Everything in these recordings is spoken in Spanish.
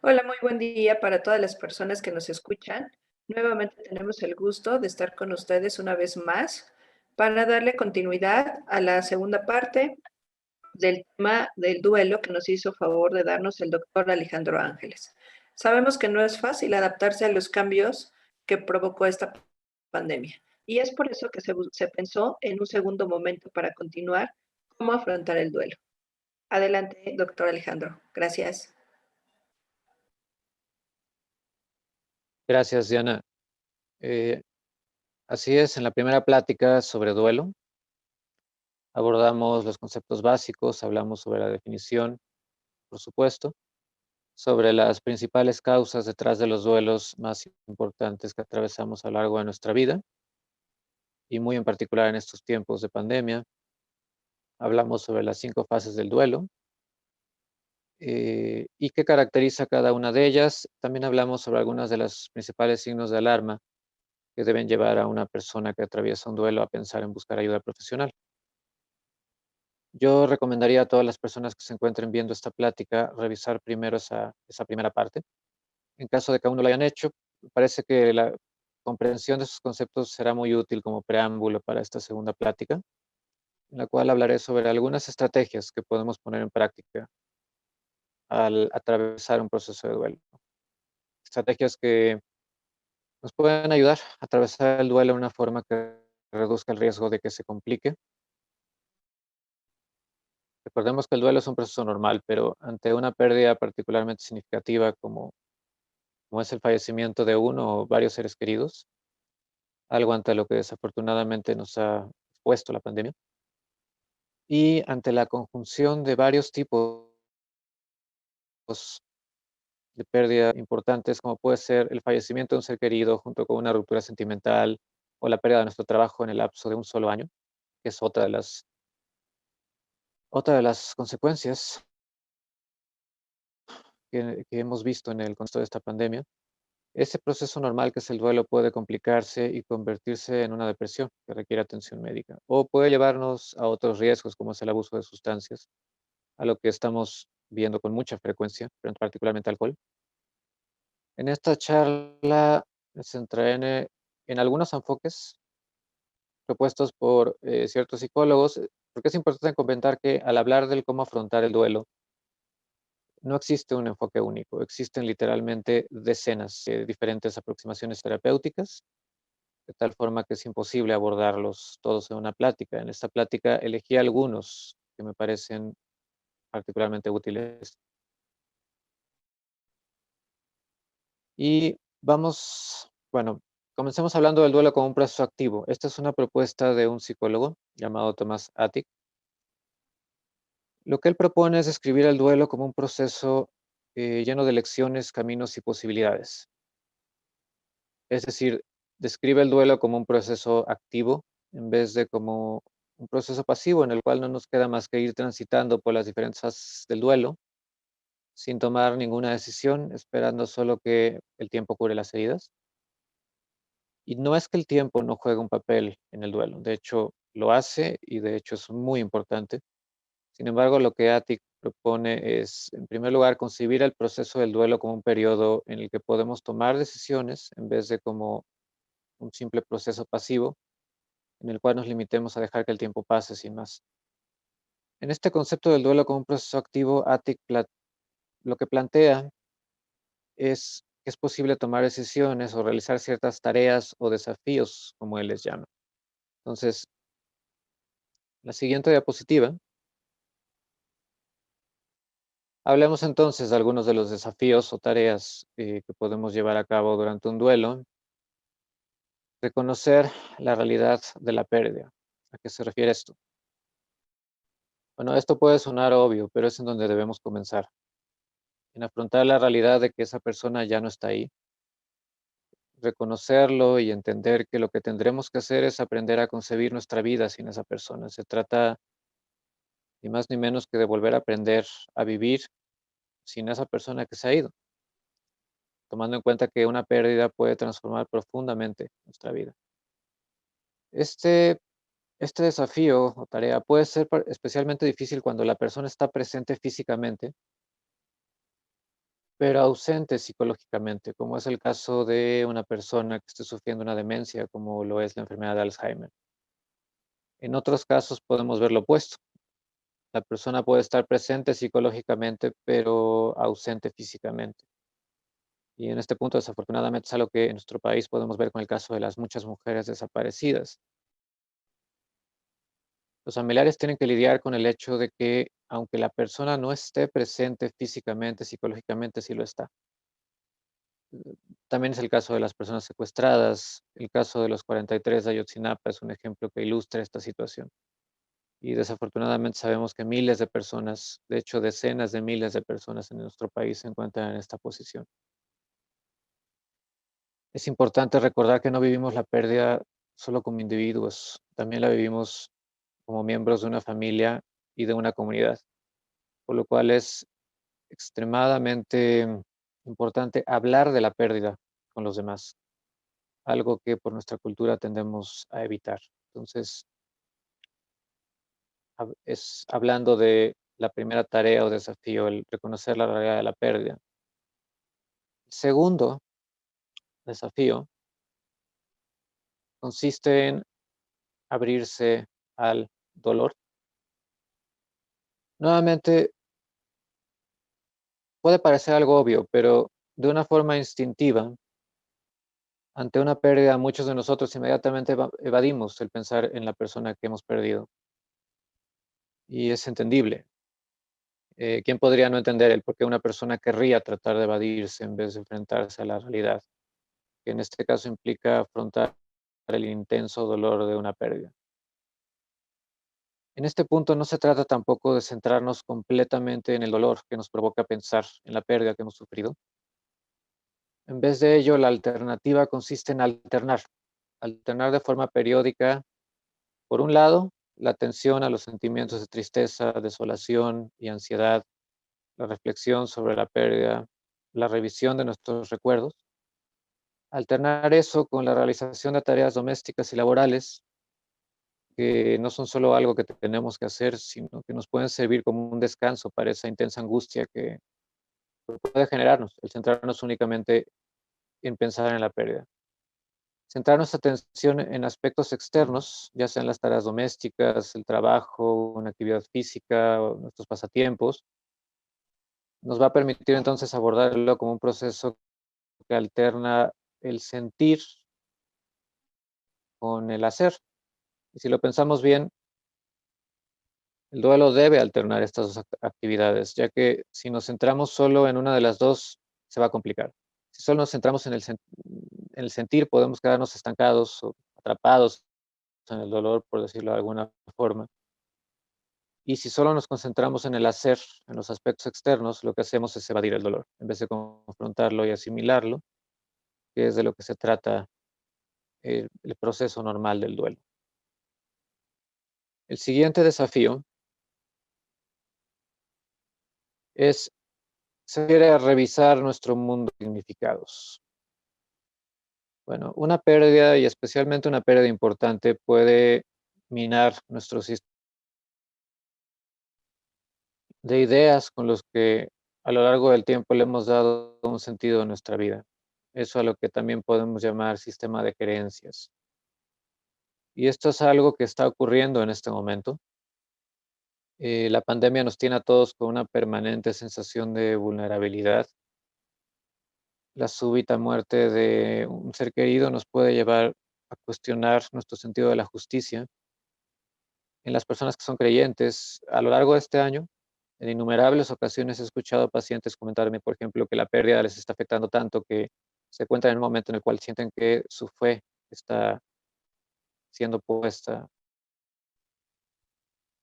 Hola, muy buen día para todas las personas que nos escuchan. Nuevamente tenemos el gusto de estar con ustedes una vez más para darle continuidad a la segunda parte del tema del duelo que nos hizo favor de darnos el doctor Alejandro Ángeles. Sabemos que no es fácil adaptarse a los cambios que provocó esta pandemia y es por eso que se pensó en un segundo momento para continuar cómo afrontar el duelo. Adelante, doctor Alejandro. Gracias. Gracias, Diana. Eh, Así es, en la primera plática sobre duelo abordamos los conceptos básicos, hablamos sobre la definición, por supuesto, sobre las principales causas detrás de los duelos más importantes que atravesamos a lo largo de nuestra vida y muy en particular en estos tiempos de pandemia. Hablamos sobre las 5 fases del duelo y qué caracteriza cada una de ellas. También hablamos sobre algunos de los principales signos de alarma que deben llevar a una persona que atraviesa un duelo a pensar en buscar ayuda profesional. Yo recomendaría a todas las personas que se encuentren viendo esta plática revisar primero esa primera parte. En caso de que aún no lo hayan hecho, parece que la comprensión de sus conceptos será muy útil como preámbulo para esta segunda plática, en la cual hablaré sobre algunas estrategias que podemos poner en práctica al atravesar un proceso de duelo. Estrategias que nos pueden ayudar a atravesar el duelo de una forma que reduzca el riesgo de que se complique. Recordemos que el duelo es un proceso normal, pero ante una pérdida particularmente significativa como es el fallecimiento de uno o varios seres queridos, algo ante lo que desafortunadamente nos ha expuesto la pandemia, y ante la conjunción de varios tipos de pérdida importantes, como puede ser el fallecimiento de un ser querido junto con una ruptura sentimental o la pérdida de nuestro trabajo en el lapso de un solo año, que es otra de las consecuencias que hemos visto en el contexto de esta pandemia. Ese proceso normal que es el duelo puede complicarse y convertirse en una depresión que requiere atención médica o puede llevarnos a otros riesgos como es el abuso de sustancias, a lo que estamos viendo con mucha frecuencia, pero particularmente alcohol. En esta charla me centraré en algunos enfoques propuestos por ciertos psicólogos, porque es importante comentar que al hablar del cómo afrontar el duelo, no existe un enfoque único, existen literalmente decenas de diferentes aproximaciones terapéuticas de tal forma que es imposible abordarlos todos en una plática. En esta plática elegí algunos que me parecen particularmente útiles. Y bueno, comencemos hablando del duelo como un proceso activo. Esta es una propuesta de un psicólogo llamado Thomas Attic. Lo que él propone es describir el duelo como un proceso lleno de lecciones, caminos y posibilidades. Es decir, describe el duelo como un proceso activo en vez de como un proceso pasivo en el cual no nos queda más que ir transitando por las diferentes fases del duelo sin tomar ninguna decisión, esperando solo que el tiempo cure las heridas. Y no es que el tiempo no juegue un papel en el duelo, de hecho lo hace y de hecho es muy importante. Sin embargo, lo que Attic propone es, en primer lugar, concebir el proceso del duelo como un periodo en el que podemos tomar decisiones en vez de como un simple proceso pasivo en el cual nos limitemos a dejar que el tiempo pase sin más. En este concepto del duelo como un proceso activo, Attic lo que plantea es que es posible tomar decisiones o realizar ciertas tareas o desafíos, como él les llama. Entonces, la siguiente diapositiva, hablemos entonces de algunos de los desafíos o tareas que podemos llevar a cabo durante un duelo. Reconocer la realidad de la pérdida. ¿A qué se refiere esto? Bueno, esto puede sonar obvio, pero es en donde debemos comenzar. En afrontar la realidad de que esa persona ya no está ahí, reconocerlo y entender que lo que tendremos que hacer es aprender a concebir nuestra vida sin esa persona. Se trata ni más ni menos que de volver a aprender a vivir sin esa persona que se ha ido, tomando en cuenta que una pérdida puede transformar profundamente nuestra vida. Este, este desafío o tarea puede ser especialmente difícil cuando la persona está presente físicamente pero ausente psicológicamente, como es el caso de una persona que esté sufriendo una demencia, como lo es la enfermedad de Alzheimer. En otros casos podemos ver lo opuesto. La persona puede estar presente psicológicamente, pero ausente físicamente. Y en este punto, desafortunadamente, es algo que en nuestro país podemos ver con el caso de las muchas mujeres desaparecidas. Los familiares tienen que lidiar con el hecho de que, aunque la persona no esté presente físicamente, psicológicamente sí lo está. También es el caso de las personas secuestradas. El caso de los 43 de Ayotzinapa es un ejemplo que ilustra esta situación. Y desafortunadamente sabemos que miles de personas, de hecho decenas de miles de personas en nuestro país se encuentran en esta posición. Es importante recordar que no vivimos la pérdida solo como individuos, también la vivimos como miembros de una familia y de una comunidad, por lo cual es extremadamente importante hablar de la pérdida con los demás, algo que por nuestra cultura tendemos a evitar. Entonces, es hablando de la primera tarea o desafío, el reconocer la realidad de la pérdida. Segundo desafío consiste en abrirse al dolor. Nuevamente, puede parecer algo obvio, pero de una forma instintiva, ante una pérdida, muchos de nosotros inmediatamente evadimos el pensar en la persona que hemos perdido. Y es entendible. ¿Quién podría no entender el por qué una persona querría tratar de evadirse en vez de enfrentarse a la realidad? Que en este caso implica afrontar el intenso dolor de una pérdida. En este punto no se trata tampoco de centrarnos completamente en el dolor que nos provoca pensar en la pérdida que hemos sufrido. En vez de ello, la alternativa consiste en alternar de forma periódica, por un lado, la atención a los sentimientos de tristeza, desolación y ansiedad, la reflexión sobre la pérdida, la revisión de nuestros recuerdos. Alternar eso con la realización de tareas domésticas y laborales, que no son solo algo que tenemos que hacer, sino que nos pueden servir como un descanso para esa intensa angustia que puede generarnos, el centrarnos únicamente en pensar en la pérdida. Centrar nuestra atención en aspectos externos, ya sean las tareas domésticas, el trabajo, una actividad física o nuestros pasatiempos, nos va a permitir entonces abordarlo como un proceso que alterna el sentir con el hacer. Y si lo pensamos bien, el duelo debe alternar estas dos actividades, ya que si nos centramos solo en una de las dos, se va a complicar. Si solo nos centramos en el sentir, podemos quedarnos estancados o atrapados en el dolor, por decirlo de alguna forma. Y si solo nos concentramos en el hacer, en los aspectos externos, lo que hacemos es evadir el dolor, en vez de confrontarlo y asimilarlo, que es de lo que se trata el proceso normal del duelo. El siguiente desafío es se refiere a revisar nuestro mundo de significados. Bueno, una pérdida y especialmente una pérdida importante puede minar nuestro sistema de ideas con los que a lo largo del tiempo le hemos dado un sentido a nuestra vida. Eso a lo que también podemos llamar sistema de creencias. Y esto es algo que está ocurriendo en este momento. La pandemia nos tiene a todos con una permanente sensación de vulnerabilidad. La súbita muerte de un ser querido nos puede llevar a cuestionar nuestro sentido de la justicia. En las personas que son creyentes, a lo largo de este año, en innumerables ocasiones he escuchado a pacientes comentarme, por ejemplo, que la pérdida les está afectando tanto que se encuentran en un momento en el cual sienten que su fe está siendo puesta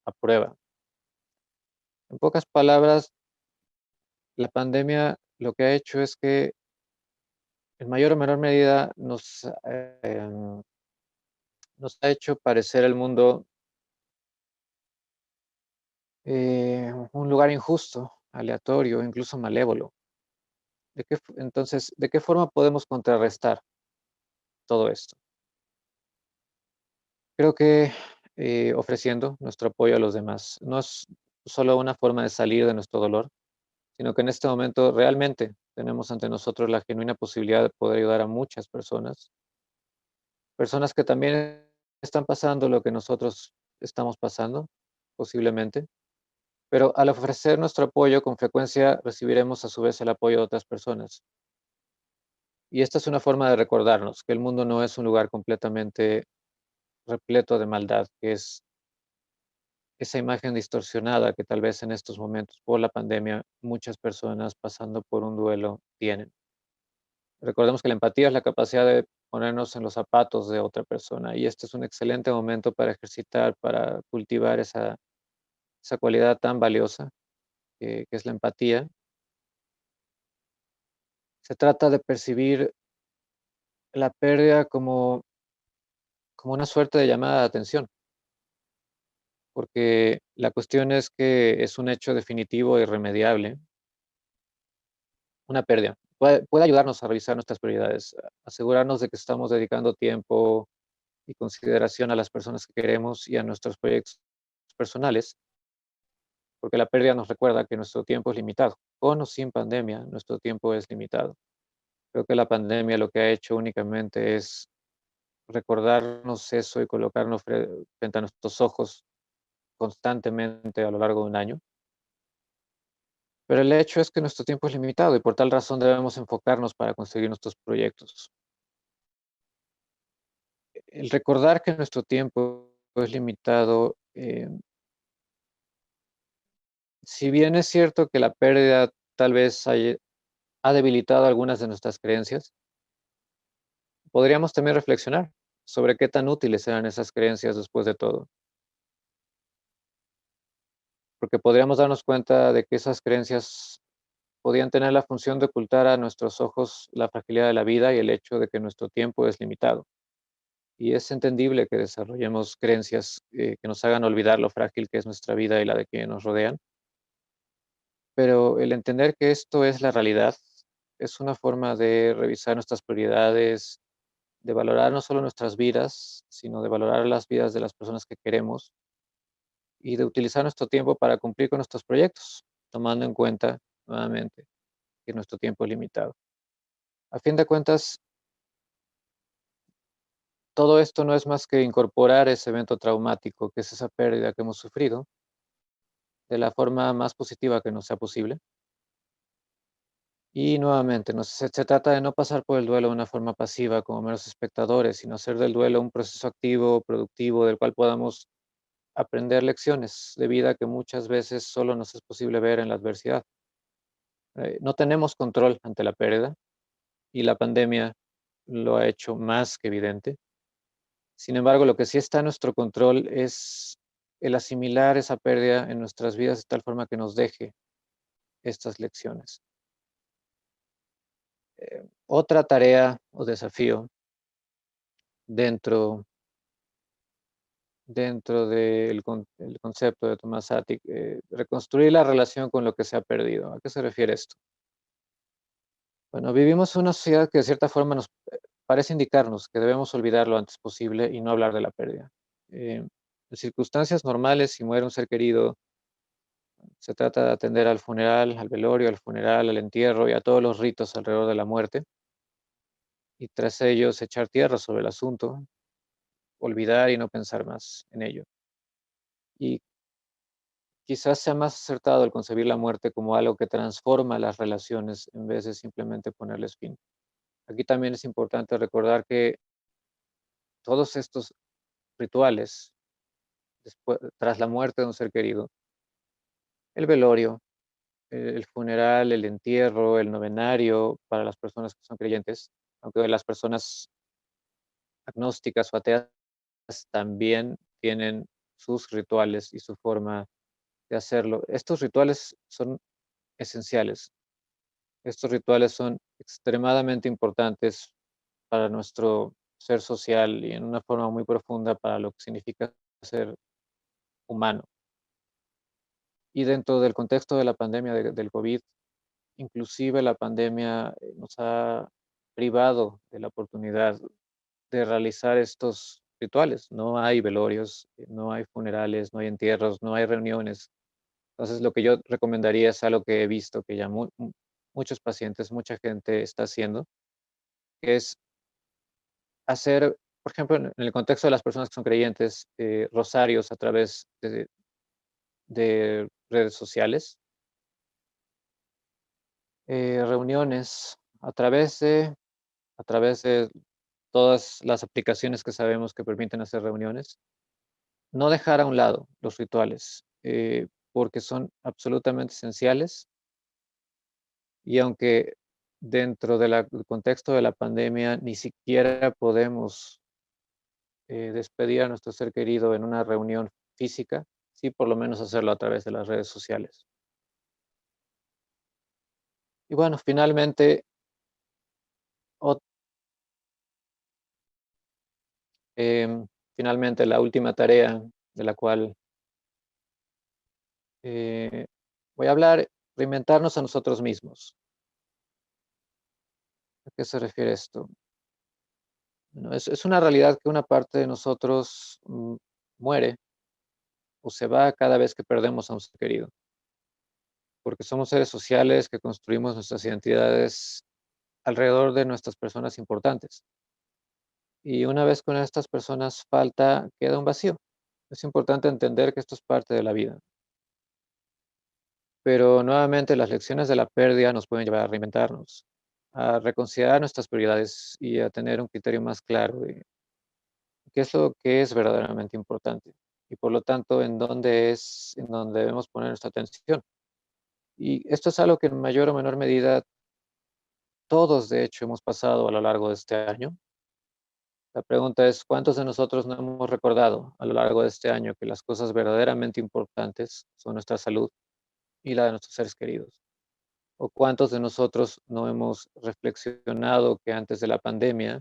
a prueba. En pocas palabras, la pandemia lo que ha hecho es que en mayor o menor medida nos ha hecho parecer el mundo un lugar injusto, aleatorio, incluso malévolo. Entonces, ¿de qué forma podemos contrarrestar todo esto? Creo que ofreciendo nuestro apoyo a los demás. No es solo una forma de salir de nuestro dolor, sino que en este momento realmente tenemos ante nosotros la genuina posibilidad de poder ayudar a muchas personas, personas que también están pasando lo que nosotros estamos pasando, posiblemente, pero al ofrecer nuestro apoyo, con frecuencia recibiremos a su vez el apoyo de otras personas. Y esta es una forma de recordarnos que el mundo no es un lugar completamente repleto de maldad, que es esa imagen distorsionada que tal vez en estos momentos por la pandemia muchas personas pasando por un duelo tienen. Recordemos que la empatía es la capacidad de ponernos en los zapatos de otra persona y este es un excelente momento para ejercitar, para cultivar esa cualidad tan valiosa que es la empatía. Se trata de percibir la pérdida como una suerte de llamada de atención, porque la cuestión es que es un hecho definitivo e irremediable, una pérdida. Puede ayudarnos a revisar nuestras prioridades, asegurarnos de que estamos dedicando tiempo y consideración a las personas que queremos y a nuestros proyectos personales, porque la pérdida nos recuerda que nuestro tiempo es limitado. Con o sin pandemia, nuestro tiempo es limitado. Creo que la pandemia lo que ha hecho únicamente es recordarnos eso y colocarnos frente a nuestros ojos constantemente a lo largo de un año. Pero el hecho es que nuestro tiempo es limitado y por tal razón debemos enfocarnos para conseguir nuestros proyectos. El recordar que nuestro tiempo es limitado, si bien es cierto que la pérdida tal vez ha debilitado algunas de nuestras creencias, podríamos también reflexionar sobre qué tan útiles eran esas creencias después de todo, porque podríamos darnos cuenta de que esas creencias podían tener la función de ocultar a nuestros ojos la fragilidad de la vida y el hecho de que nuestro tiempo es limitado. Y es entendible que desarrollemos creencias que nos hagan olvidar lo frágil que es nuestra vida y la de quienes nos rodean, pero el entender que esto es la realidad es una forma de revisar nuestras prioridades, de valorar no solo nuestras vidas, sino de valorar las vidas de las personas que queremos y de utilizar nuestro tiempo para cumplir con nuestros proyectos, tomando en cuenta nuevamente que nuestro tiempo es limitado. A fin de cuentas, todo esto no es más que incorporar ese evento traumático, que es esa pérdida que hemos sufrido, de la forma más positiva que nos sea posible. Y nuevamente, se trata de no pasar por el duelo de una forma pasiva, como meros espectadores, sino hacer del duelo un proceso activo, productivo, del cual podamos aprender lecciones de vida que muchas veces solo nos es posible ver en la adversidad. No tenemos control ante la pérdida y la pandemia lo ha hecho más que evidente. Sin embargo, lo que sí está en nuestro control es el asimilar esa pérdida en nuestras vidas de tal forma que nos deje estas lecciones. Otra tarea o desafío dentro, dentro del el concepto de Tomás Sati, reconstruir la relación con lo que se ha perdido. ¿A qué se refiere esto? Bueno, vivimos en una sociedad que de cierta forma nos parece indicarnos que debemos olvidar lo antes posible y no hablar de la pérdida. En circunstancias normales, si muere un ser querido, se trata de atender al funeral, al velorio, al funeral, al entierro y a todos los ritos alrededor de la muerte, y tras ellos echar tierra sobre el asunto, olvidar y no pensar más en ello. Y quizás sea más acertado el concebir la muerte como algo que transforma las relaciones en vez de simplemente ponerles fin. Aquí también es importante recordar que todos estos rituales, tras la muerte de un ser querido, el velorio, el funeral, el entierro, el novenario, para las personas que son creyentes, aunque las personas agnósticas o ateas también tienen sus rituales y su forma de hacerlo. Estos rituales son esenciales. Estos rituales son extremadamente importantes para nuestro ser social y en una forma muy profunda para lo que significa ser humano. Y dentro del contexto de la pandemia del COVID, inclusive la pandemia nos ha privado de la oportunidad de realizar estos rituales. No hay velorios, no hay funerales, no hay entierros, no hay reuniones Entonces, lo que yo recomendaría es algo que he visto que ya muchos pacientes, mucha gente está haciendo, que es hacer, por ejemplo, en el contexto de las personas que son creyentes, rosarios a través de redes sociales, reuniones a través de todas las aplicaciones que sabemos que permiten hacer reuniones, no dejar a un lado los rituales, porque son absolutamente esenciales y aunque dentro del contexto de la pandemia ni siquiera podemos despedir a nuestro ser querido en una reunión física, sí por lo menos hacerlo a través de las redes sociales. Y bueno, finalmente, ot- finalmente la última tarea de la cual eh, voy a hablar, reinventarnos a nosotros mismos. ¿A qué se refiere esto? Bueno, es una realidad que una parte de nosotros muere o se va cada vez que perdemos a un ser querido, porque somos seres sociales que construimos nuestras identidades alrededor de nuestras personas importantes. Y una vez con estas personas falta, queda un vacío. Es importante entender que esto es parte de la vida. Pero nuevamente las lecciones de la pérdida nos pueden llevar a reinventarnos, a reconsiderar nuestras prioridades y a tener un criterio más claro de qué es lo que es verdaderamente importante y por lo tanto en donde debemos poner nuestra atención. Y esto es algo que en mayor o menor medida todos de hecho hemos pasado a lo largo de este año. La pregunta es, ¿cuántos de nosotros no hemos recordado a lo largo de este año que las cosas verdaderamente importantes son nuestra salud y la de nuestros seres queridos? ¿O cuántos de nosotros no hemos reflexionado que antes de la pandemia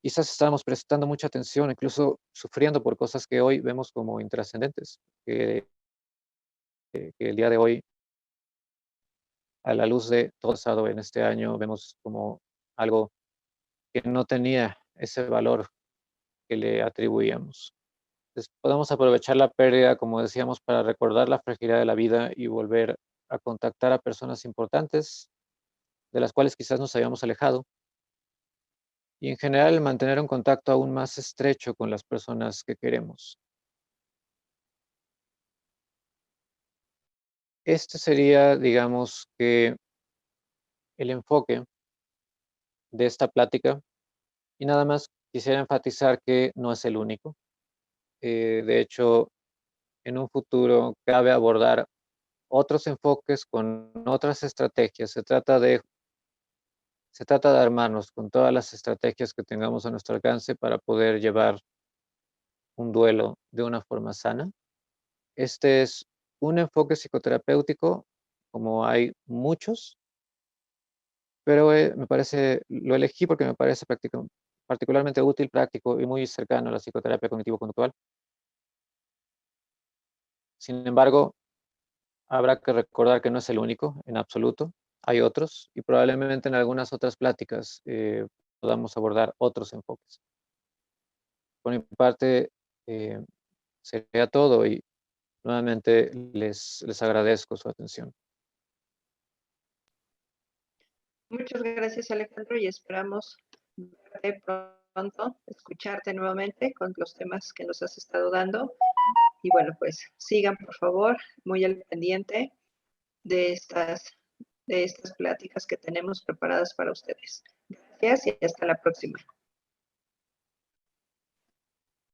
quizás estábamos prestando mucha atención, incluso sufriendo por cosas que hoy vemos como intrascendentes, que el día de hoy, a la luz de todo pasado en este año, vemos como algo que no tenía ese valor que le atribuíamos? Podemos aprovechar la pérdida, como decíamos, para recordar la fragilidad de la vida y volver a contactar a personas importantes de las cuales quizás nos habíamos alejado y en general mantener un contacto aún más estrecho con las personas que queremos. Este sería, digamos, que el enfoque de esta plática y nada más quisiera enfatizar que no es el único. De hecho, en un futuro cabe abordar otros enfoques con otras estrategias. Se trata de armarnos con todas las estrategias que tengamos a nuestro alcance para poder llevar un duelo de una forma sana. Este es un enfoque psicoterapéutico, como hay muchos, pero lo elegí porque me parece particularmente útil, práctico y muy cercano a la psicoterapia cognitivo-conductual. Sin embargo, habrá que recordar que no es el único, en absoluto. Hay otros y probablemente en algunas otras pláticas podamos abordar otros enfoques. Por mi parte, eh, sería todo y nuevamente les agradezco su atención. Muchas gracias, Alejandro, y esperamos verte pronto, escucharte nuevamente con los temas que nos has estado dando. Y bueno, pues sigan, por favor, muy al pendiente de estas pláticas que tenemos preparadas para ustedes. Gracias y hasta la próxima.